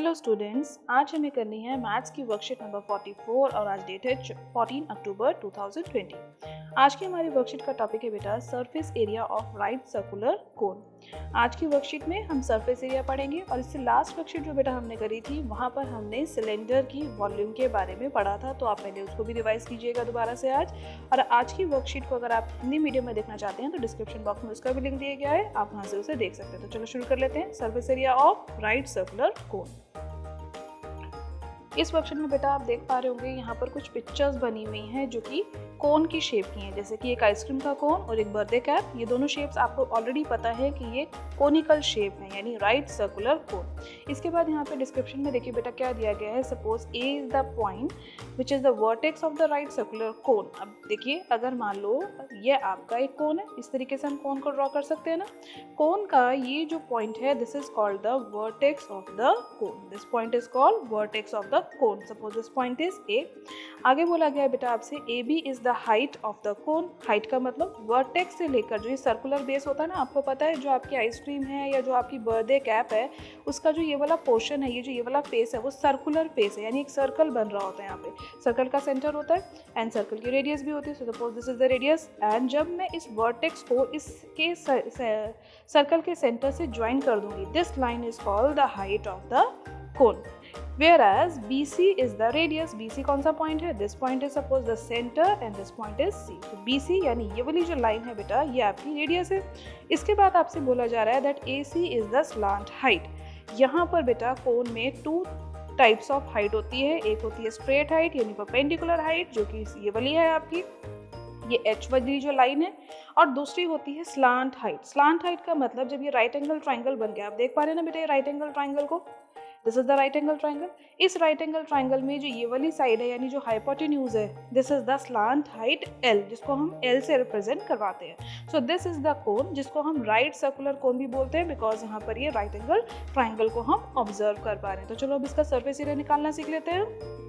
Hello students, आज हमें करनी है मैथ्स की वर्कशीट नंबर 44 और आज डेट है 14 अक्टूबर 2020। आज की हमारी वर्कशीट का टॉपिक है बेटा surface area of right circular cone. आज की वर्कशीट में हम सरफेस एरिया पढ़ेंगे और इससे लास्ट वर्कशीट जो बेटा हमने करी थी वहाँ पर हमने सिलेंडर की वॉल्यूम के बारे में पढ़ा था, तो आप पहले उसको भी रिवाइज कीजिएगा दोबारा से आज। और आज की वर्कशीट को अगर आप हिंदी मीडियम में देखना चाहते हैं तो डिस्क्रिप्शन बॉक्स में उसका भी लिंक दिया गया है, आप वहाँ से उसे देख सकते हैं। तो चलो शुरू कर लेते हैं। Surface area of right circular cone. इस वर्कशीट में बेटा आप देख पा रहे होंगे यहाँ पर कुछ पिक्चर्स बनी हुई हैं जो कि कोन की शेप की हैं, जैसे कि एक आइसक्रीम का कोन और एक बर्थडे कैप। ये दोनों शेप्स आपको ऑलरेडी पता है कि ये कोनिकल शेप है, यानी राइट सर्कुलर कोन। इसके बाद यहाँ पे डिस्क्रिप्शन में देखिए बेटा क्या दिया गया है। Suppose A is the point which is the vertex of the right circular cone. अब देखिए, अगर मान लो ये आपका एक कोन है, इस तरीके से हम कोन को ड्रॉ कर सकते हैं ना। कोन का ये जो पॉइंट है, this is called the vertex of the cone. This point is called vertex of the cone. Suppose this point is A. आगे बोला गया है बेटा आपसे A B is the height of the cone. Height का मतलब vertex से लेकर जो ये सर्कुलर बेस होता है ना, आपको पता है जो आपकी आइसक्रीम है या जो आपकी बर्थडे कैप है उसका जो ये वाला पोर्शन है, ये वाला फेस है वो सर्कुलर फेस है, यानी एक सर्कल बन रहा होता है। यहाँ पे सर्कल का सेंटर होता है एंड सर्कल की रेडियस भी होती है। So suppose this is the radius and जब मैं इस वर्टेक्स को इसके सर्कल के सेंटर से ज्वाइन कर दूंगी, this line is called the height of the cone. Whereas BC is the radius. BC कौन सा पॉइंट है? This point is suppose the center and this point is C. तो BC यानी ये वाली जो लाइन है बेटा ये आपकी रेडियस है। इसके बाद आपसे बोला जा रहा है that AC is the slant height. यहाँ पर बेटा कोन में टू टाइप्स ऑफ हाइट होती है। एक होती है स्ट्रेट हाइट यानी परपेंडिकुलर हाइट, जो कि ये वाली है आपकी, ये H वाली जो लाइन है, और दूसरी होती है स्लांट हाइट। स्लांट हाइट का मतलब जब ये राइट एंगल ट्राइंगल बन गया, आप देख पा रहे हैं ना बेटा ये राइट एंगल ट्राइंगल को, this is the right angle triangle. इस राइट एंगल ट्राइंगल में जो ये वाली साइड है यानी जो हाइपोटेन्यूज है, this is the slant height L, जिसको हम L से रिप्रेजेंट करवाते हैं। So this is the cone जिसको हम राइट सर्कुलर कोन भी बोलते हैं, बिकॉज यहाँ पर ये राइट एंगल ट्राइंगल को हम ऑब्जर्व कर पा रहे हैं। तो चलो अब इसका सर्फेस एरिया निकालना सीख लेते हैं।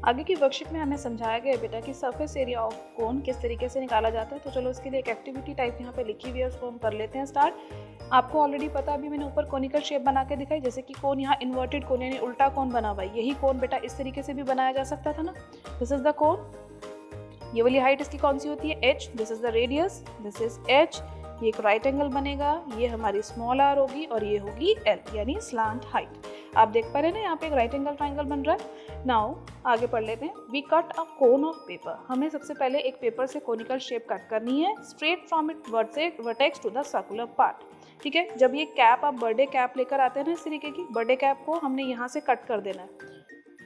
आगे की वर्कशीट में हमें समझाया गया बेटा कि सरफेस एरिया ऑफ कोन किस तरीके से निकाला जाता है। तो चलो इसके लिए एक एक्टिविटी टाइप यहाँ पे लिखी हुई है, उसको हम कर लेते हैं स्टार्ट। आपको ऑलरेडी पता, अभी मैंने ऊपर कोनिकल शेप बना के दिखाई, जैसे कि कोन यहाँ इन्वर्टेड कोन यानी उल्टा कोन बना हुआ है। यही कोन बेटा इस तरीके से भी बनाया जा सकता था ना। दिस इज द कोन, ये वाली हाइट इसकी कौन सी होती है? H। This is the radius, this is H। ये एक राइट एंगल बनेगा, ये हमारी स्मॉल r होगी और ये होगी L, यानी स्लांट हाइट। आप देख पा रहे हैं ना यहाँ पे एक राइट एंगल ट्राइंगल बन रहा है। नाउ आगे पढ़ लेते हैं। We cut a cone of paper. हमें सबसे पहले एक पेपर से कोनिकल शेप कट करनी है, straight from it vertex to the circular part. ठीक है, जब ये कैप आप बर्थडे कैप लेकर आते हैं ना, इस तरीके की बर्थडे कैप को हमने यहाँ से कट कर देना है।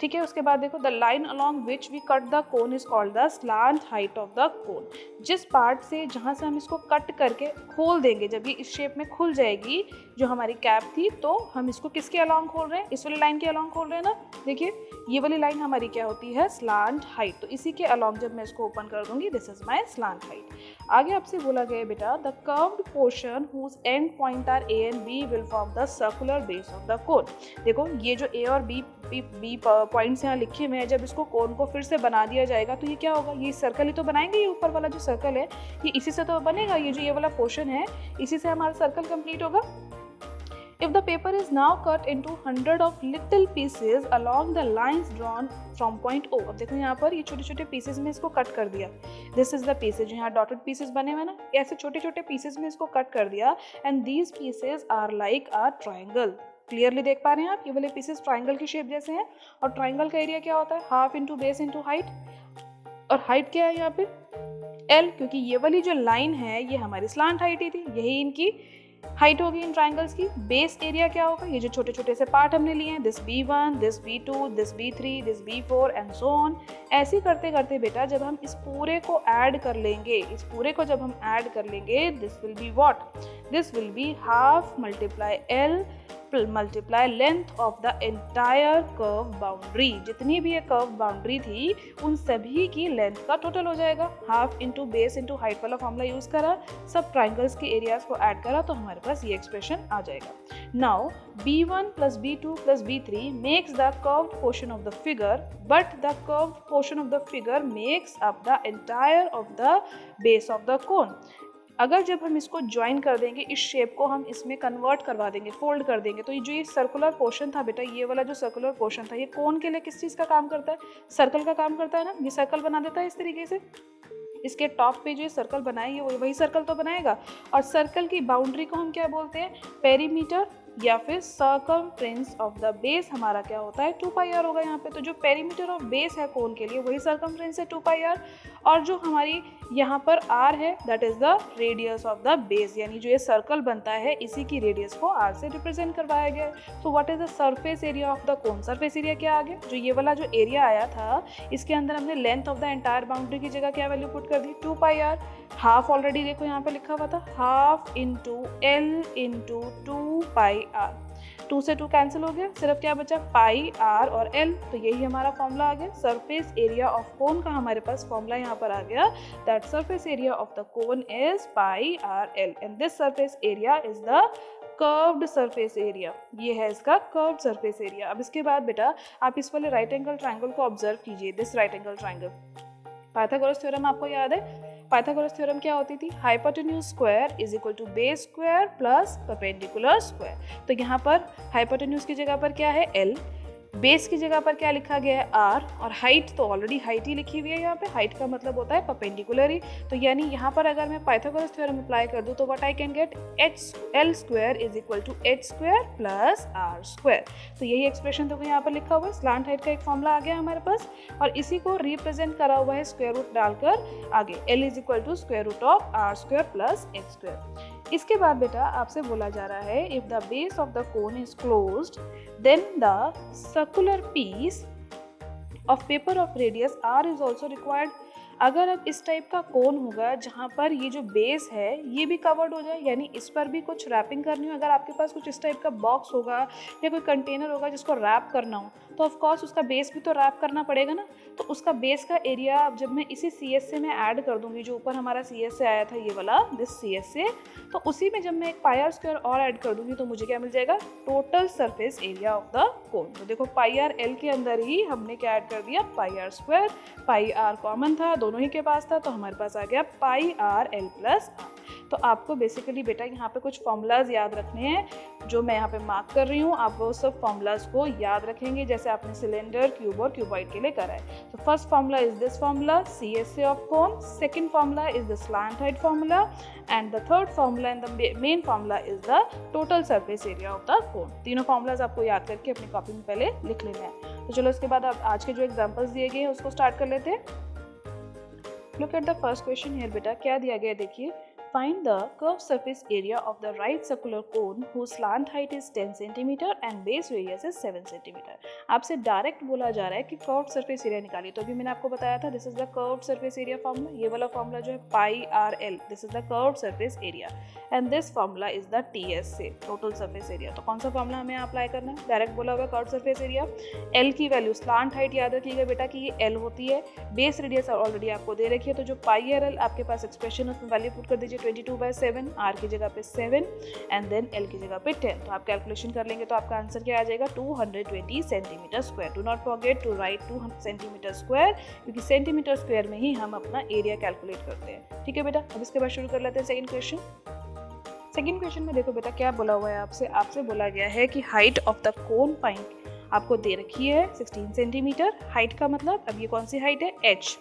ठीक है, उसके बाद देखो the line along which we cut the cone is called the slant height of the cone. जिस पार्ट से जहाँ से हम इसको कट करके खोल देंगे, जब ये इस शेप में खुल जाएगी जो हमारी कैप थी, तो हम इसको किसके अलॉन्ग खोल रहे हैं? इस वाली लाइन के अलॉन्ग खोल रहे हैं ना। देखिए ये वाली लाइन हमारी क्या होती है? Slant height. तो इसी के अलॉन्ग जब मैं इसको ओपन कर दूंगी, this is my slant height. आगे आपसे बोला गया बेटा the curved portion whose end point are A and B will form the circular base of the cone. देखो ये जो A और B पॉइंट्स यहाँ लिखे हुए हैं, जब इसको कोन को फिर से बना दिया जाएगा तो ये क्या होगा? ये सर्कल ही तो बनाएंगे। ये ऊपर वाला जो सर्कल है ये इसी से तो बनेगा। ये जो ये वाला पोर्शन है इसी से हमारा सर्कल कंप्लीट होगा। If the paper is now cut into 100 of little pieces along the lines drawn from point O। अब देखो यहाँ पर ये छोटे छोटे पीसेस में इसको कट कर दिया। This is the pieces, जो यहाँ डॉटेड पीसेस बने हुए ना, ऐसे छोटे छोटे पीसेस में इसको कट कर दिया। And these pieces are like a triangle। Clearly देख पा रहे हैं आप, ये वाले पीसेस ट्राइंगल की शेप जैसे हैं। और ट्राइंगल का एरिया क्या होता है? Half into base into height. और हाइट क्या है यहाँ पे? L, क्योंकि ये वाली जो लाइन है ये हमारी स्लांट हाइट ही थी, यही इनकी हाइट होगी इन ट्राइंगल्स की। बेस एरिया क्या होगा? ये जो छोटे छोटे से पार्ट हमने लिए हैं, this B1, this B2, this B3, this B4 and so on. ऐसे करते करते बेटा जब हम इस पूरे को ऐड कर लेंगे, इस पूरे को जब हम ऐड कर लेंगे, this will be what? This will be half multiply L multiply length of the entire curve boundary. जितनी भी ये कर्व बाउंड्री थी उन सभी की लेंथ का टोटल हो जाएगा। Half into base into height वाला फॉर्मूला यूज करा, सब ट्राइंगल्स के एरियाज को ऐड करा, तो हमारे पास ये एक्सप्रेशन आ जाएगा। Now B1 plus B2 plus B3 makes the curved portion of the figure, but the curved portion of the figure makes up the entire of the base of the cone। अगर जब हम इसको join कर देंगे, इस shape को हम इसमें कन्वर्ट करवा देंगे, फोल्ड कर देंगे, तो ये जो ये सर्कुलर पोर्शन था बेटा, ये वाला जो सर्कुलर पोर्शन था, ये कोन के लिए किस चीज़ का काम करता है? सर्कल का काम करता है ना। ये सर्कल बना देता है इस तरीके से। इसके टॉप पे जो ये सर्कल बनाए, ये वही सर्कल तो बनाएगा। और सर्कल की बाउंड्री को हम क्या बोलते हैं? पेरीमीटर या फिर सर्कमफ्रेंस ऑफ द बेस हमारा क्या होता है? 2 पाई आर होगा यहाँ पे। तो जो पेरीमीटर ऑफ बेस है कोन के लिए, वही सर्कमफ्रेंस है 2 पाई आर। और जो हमारी यहाँ पर आर है, that is the radius of the base, यानी जो ये सर्कल बनता है इसी की रेडियस को आर से रिप्रेजेंट करवाया गया है। So what is the surface area of the cone? Surface area क्या आ गया? जो ये वाला जो एरिया आया था, इसके अंदर हमने length of the entire boundary की जगह क्या वैल्यू पुट कर दी? 2 पाई आर। हाफ ऑलरेडी देखो यहाँ पे लिखा हुआ था, half into L into 2 pi R. 2 से 2 कैंसिल हो गया, सिर्फ क्या बचा? पाई आर और एल। तो यही हमारा फॉर्मूला आ गया। सरफेस एरिया ऑफ कोन का हमारे पास फॉर्मूला यहाँ पर आ गया, that surface area of the cone is pi R L, and this surface area is the curved surface area. ये है इसका कर्व्ड सरफेस एरिया। अब इसके बाद बेटा आप इस वाले राइट एंगल ट्राइंगल को ऑब्जर्व कीजिए, this right angle triangle. Pythagoras theorem आपको याद है? पाइथागोरस थ्योरम क्या होती थी? Hypotenuse square is equal to base square plus perpendicular square. तो यहाँ पर हाइपोटेन्यूज की जगह पर क्या है? एल, बेस की जगह पर क्या लिखा गया है? आर, और हाइट तो ऑलरेडी हाइट ही लिखी हुई है यहाँ पे। हाइट का मतलब होता है परपेंडिकुलर ही। तो यानी यहाँ पर अगर मैं पाइथागोरस थ्योरम अप्लाई कर दूँ तो what I can get? L square is equal to H square plus R square. तो यही एक्सप्रेशन तो यहाँ पर लिखा हुआ है। स्लांट हाइट का एक फॉर्मूला आ गया हमारे पास, और इसी को रिप्रेजेंट करा हुआ है स्क्वायर रूट डालकर आगे। L is equal to square root of R square plus H square. इसके बाद बेटा आपसे बोला जा रहा है, if the base of the cone is closed then the circular piece of paper of radius r is also required। अगर अब इस टाइप का कोन होगा जहाँ पर ये जो बेस है ये भी कवर्ड हो जाए, यानी इस पर भी कुछ रैपिंग करनी हो, अगर आपके पास कुछ इस टाइप का बॉक्स होगा या कोई कंटेनर होगा जिसको रैप करना हो, तो ऑफ कोर्स उसका बेस भी तो रैप करना पड़ेगा ना। तो उसका बेस का एरिया अब जब मैं इसी सी एस से मैं ऐड कर दूंगी, जो ऊपर हमारा सी एस से आया था ये वाला, दिस सी एस से, तो उसी में जब मैं एक पाई आर स्क्वायर और ऐड कर दूंगी तो मुझे क्या मिल जाएगा? Total surface area of the कोन। तो देखो पाई आर एल के अंदर ही हमने क्या ऐड कर दिया? Pi are square. Pi r common था, दोनों ही के पास था, तो हमारे पास आ गया पाई आर एल प्लस आर। तो आपको बेसिकली बेटा यहाँ पे कुछ फॉर्मूलाज याद रखने हैं जो मैं यहाँ पे मार्क कर रही हूँ। आप वो सब फॉर्मूलाज को याद रखेंगे जैसे आपने सिलेंडर, क्यूब और क्यूबॉइड के लिए करा है। तो first formula is this formula, C S A of cone. Second formula is the slant height formula, and the third formula and the main formula is the total surface area of the cone. तीनों formulas आपको याद करके अपनी copy में पहले लिख लेना है। तो चलो इसके बाद आप आज के जो एग्जाम्पल्स दिए गए हैं उसको स्टार्ट कर लेते हैं। Look at the first question here बेटा, क्या दिया गया देखिए। Find the curved surface area of the right circular cone whose slant height is 10 cm and base radius is 7 cm। आपसे डायरेक्ट बोला जा रहा है कि कर्व्ड सरफेस एरिया निकालिए। तो अभी मैंने आपको बताया था this is the curved surface area formula. ये वाला फॉर्मूला जो है pi are l, this is the curved surface area, and this formula is the T S A, total surface area. तो कौन सा फॉर्मूला हमें अप्लाई करना है? डायरेक्ट बोला हुआ कर्व्ड सरफेस एरिया। एल की वैल्यू, स्लांट हाइट याद रखिएगा बेटा कि ये एल होती है, बेस रेडियस ऑलरेडी आपको दे रखी है, तो जो पाई आर एल आपके पास एक्सप्रेशन उसमें वैल्यू पुट कर दीजिए 22/7, आर की जगह पे 7 एंड देन एल की जगह पे 10। तो आप कैलकुलेशन कर लेंगे तो आपका आंसर क्या आ जाएगा? 220 centimetre square. Do not forget to write 2 centimetre square, क्योंकि सेंटीमीटर स्क्वायर में ही हम अपना एरिया कैलकुलेट करते हैं। ठीक है बेटा, अब इसके बाद शुरू कर लेते हैं सेकंड क्वेश्चन। सेकंड क्वेश्चन में देखो बेटा क्या बोला हुआ है आपसे बोला गया है कि height of the cone point आपको दे रखी है 16 सेंटीमीटर। हाइट का मतलब अब ये कौन सी हाइट है? h,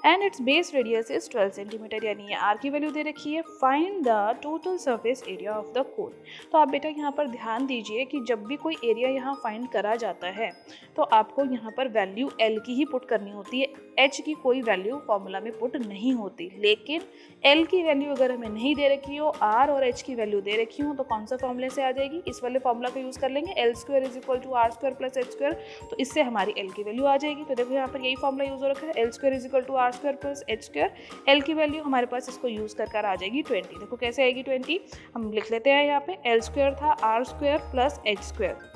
and it's base radius is 12 centimetre, यानी ये आर की वैल्यू दे रखी है। Find the total surface area of the कोन। तो आप बेटा यहाँ पर ध्यान दीजिए कि जब भी कोई एरिया यहाँ फाइंड करा जाता है तो आपको यहाँ पर वैल्यू एल की ही पुट करनी होती है, एच की कोई वैल्यू फॉर्मूला में पुट नहीं होती। लेकिन एल की वैल्यू अगर हमें नहीं दे रखी हो, आर और एच की वैल्यू दे रखी हो, तो कौन सा फॉर्मूले से आ जाएगी? इस वाले फॉर्मूला को यूज़ कर लेंगे, L square is equal to R square plus H square. तो इससे हमारी एल की वैल्यू आ जाएगी। तो देखो यहाँ पर यही फॉर्मूला यूज हो रखा है, L square is equal to R square plus H square. L की वैल्यू हमारे पास इसको यूज कर आ जाएगी 20। देखो कैसे आएगी 20, हम लिख लेते हैं यहाँ पे। एल स्क्वायर था R square plus H square.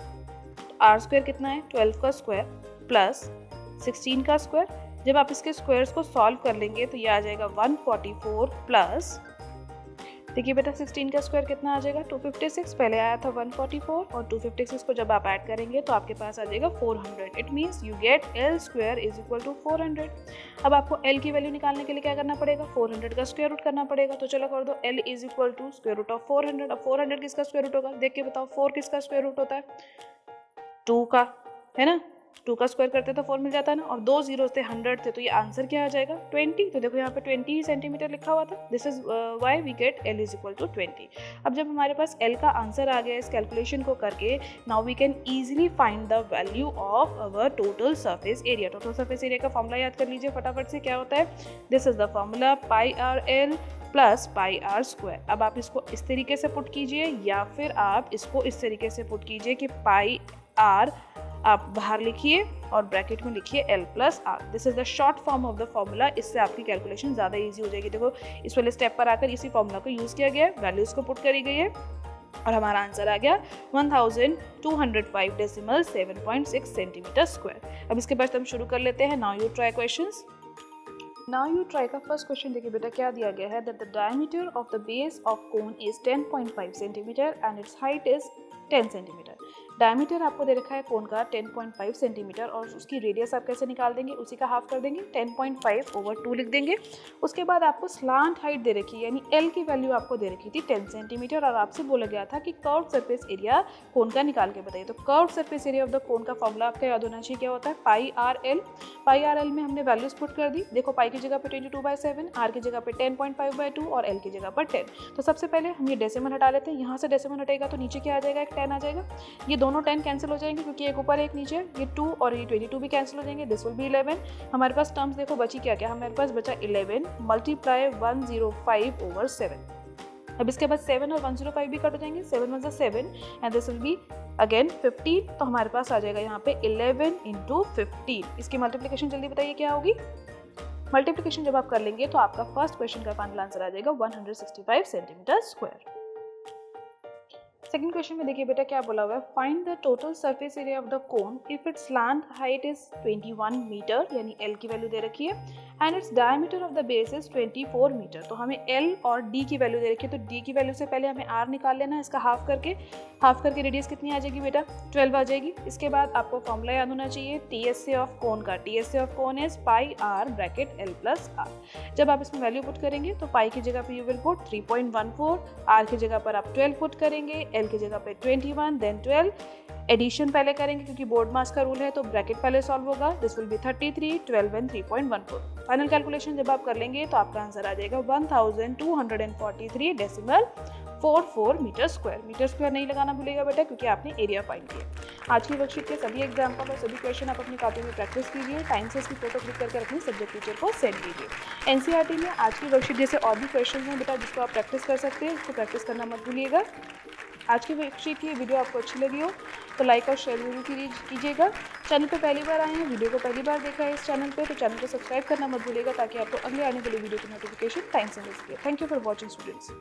R square कितना है? 12 का स्क्वायर प्लस 16 का स्क्वायर। जब आप इसके स्क्वायर्स को सॉल्व कर लेंगे तो ये आ जाएगा 144 प्लस देखिए बेटा 16 का स्क्वायर कितना आ जाएगा 256, पहले आया था 144 और 256 को जब आप ऐड करेंगे तो आपके पास आ जाएगा 400। It means you get L square is equal to 400। अब आपको L की वैल्यू निकालने के लिए क्या करना पड़ेगा, 400 का स्क्वायर रूट करना पड़ेगा। तो चलो कर दो, L is equal to square root of 400। अब 400 किसका स्क्वायर रूट होगा, देख के बताओ, 4 किसका स्क्वायर रूट होता है, 2 का, है ना। 2 का स्क्वायर करते तो 4 मिल जाता है ना, और 2 जीरो थे 100 थे, तो ये आंसर क्या आ जाएगा 20। तो देखो यहाँ पे 20 सेंटीमीटर लिखा हुआ था। This is why we get L is equal to 20। अब जब हमारे पास L का आंसर आ गया इस कैलकुलेशन को करके, now we can easily find the value of our total surface area. Total surface area का फॉर्मूला याद कर लीजिए फटाफट से, क्या होता है, this is the formula pi are L plus pi are square. अब आप इसको इस तरीके से पुट कीजिए या फिर आप इसको इस तरीके से पुट कीजिए कि पाई आर आप बाहर लिखिए और ब्रैकेट में लिखिए L plus R. This is the short form of the formula. इससे आपकी कैलकुलेशन ज़्यादा इजी हो जाएगी। देखो इस वाले स्टेप पर आकर इसी फॉर्मूला को यूज़ किया गया है, वैल्यूज़ को पुट करी गई है और हमारा आंसर आ गया 1205.7.6 सेंटीमीटर स्क्वायर। अब इसके बाद हम शुरू कर लेते हैं। Now you try questions. Now you try का फर्स्ट क्वेश्चन देखिए बेटा क्या दिया गया है, that the diameter of the base of cone is 10.5 centimetre and it's height is 10 centimetre. Diameter आपको दे रखा है कोन का 10.5 सेंटीमीटर और उसकी रेडियस आप कैसे निकाल देंगे, उसी का हाफ कर देंगे, 10.5/2 लिख देंगे। उसके बाद आपको स्लांट हाइट दे रखी है, यानी L की वैल्यू आपको दे रखी थी 10 सेंटीमीटर और आपसे बोला गया था कि कर्व सरफेस एरिया कोन का निकाल के बताइए। तो curve surface area of the कोन का फॉर्मूला आपका याद होना चाहिए, क्या होता है, पाई आर एल। पाई आर एल में हमने वैल्यूज पुट कर दी। देखो पाई की जगह पे 22/7, आर की जगह पे 10.5/2 और एल की जगह पर 10। तो सबसे पहले हम ये डेसिमल हटा लेते हैं। यहाँ से डेसिमल हटेगा तो नीचे क्या आ जाएगा, एक 10 आ जाएगा। ये दोनों 10 कैंसिल हो जाएंगे क्योंकि एक ऊपर एक नीचे, ये 2 और ये 22 भी कैंसिल हो जाएंगे। This will be 11। हमारे पास टर्म्स देखो बची क्या क्या, हमारे पास बचा 11 मल्टीप्लाई 105/7। अब इसके बाद 7 और 105 भी कट हो जाएंगे, 7 1 7 and this will be again 15। तो हमारे पास आ जाएगा यहाँ पे 11 × 15। इसकी मल्टीप्लिकेशन जल्दी बताइए क्या होगी। मल्टीप्लिकेशन जब आप कर लेंगे तो आपका फर्स्ट क्वेश्चन का फाइनल आंसर आ जाएगा 165 सेंटीमीटर स्क्वायर। सेकंड क्वेश्चन में देखिए बेटा क्या बोला हुआ है, find the total surface area of the cone if its slant height is 21 metre, यानी L की वैल्यू दे रखी है, and its diameter of the base is 24 metre. तो हमें L और D की वैल्यू दे रखी है, तो D की वैल्यू से पहले हमें R निकाल लेना है, इसका हाफ करके रेडियस कितनी आ जाएगी बेटा, 12 आ जाएगी। इसके बाद आपको फॉर्मूला याद होना चाहिए TSA ऑफ कोन का। TSA of cone is pi R bracket L plus R. जब आप इसमें वैल्यू पुट करेंगे तो पाई की जगह पे यू विल पुट 3.14, आर की जगह पर आप 12 पुट करेंगे, L की जगह पे 21 देन 12। एडिशन पहले करेंगे क्योंकि बोर्ड मास का रूल है, तो ब्रैकेट पहले सॉल्व होगा। This will be 33, 12 and 3.14। Final calculation जब आप कर लेंगे तो आपका आंसर आ जाएगा 1243.44 मीटर स्क्वायर। मीटर स्क्वायर नहीं लगाना भूलेगा बेटा क्योंकि आपने एरिया फाइंड किया। आज की वर्कशीट के सभी एग्जाम्पल और सभी क्वेश्चन आप अपनी कॉपी में प्रैक्टिस कीजिए। टाइम से इसकी फोटो क्लिक करके अपने सब्जेक्ट टीचर को सेंड कीजिए। NCERT में आज की वर्कशीट जैसे और भी क्वेश्चन हैं बेटा जिसको आप प्रैक्टिस कर सकते हैं, उसको प्रैक्टिस करना मत भूलिएगा। आज की वर्कशीट की वीडियो आपको अच्छी लगी हो तो लाइक और शेयर जरूर कीजिएगा। चैनल पर पहली बार आए हैं, वीडियो को पहली बार देखा है इस चैनल पे, तो चैनल को सब्सक्राइब करना मत भूलिएगा ताकि आपको अगले आने वाली वीडियो की नोटिफिकेशन टाइम से मिल सके। Thank you for watching students.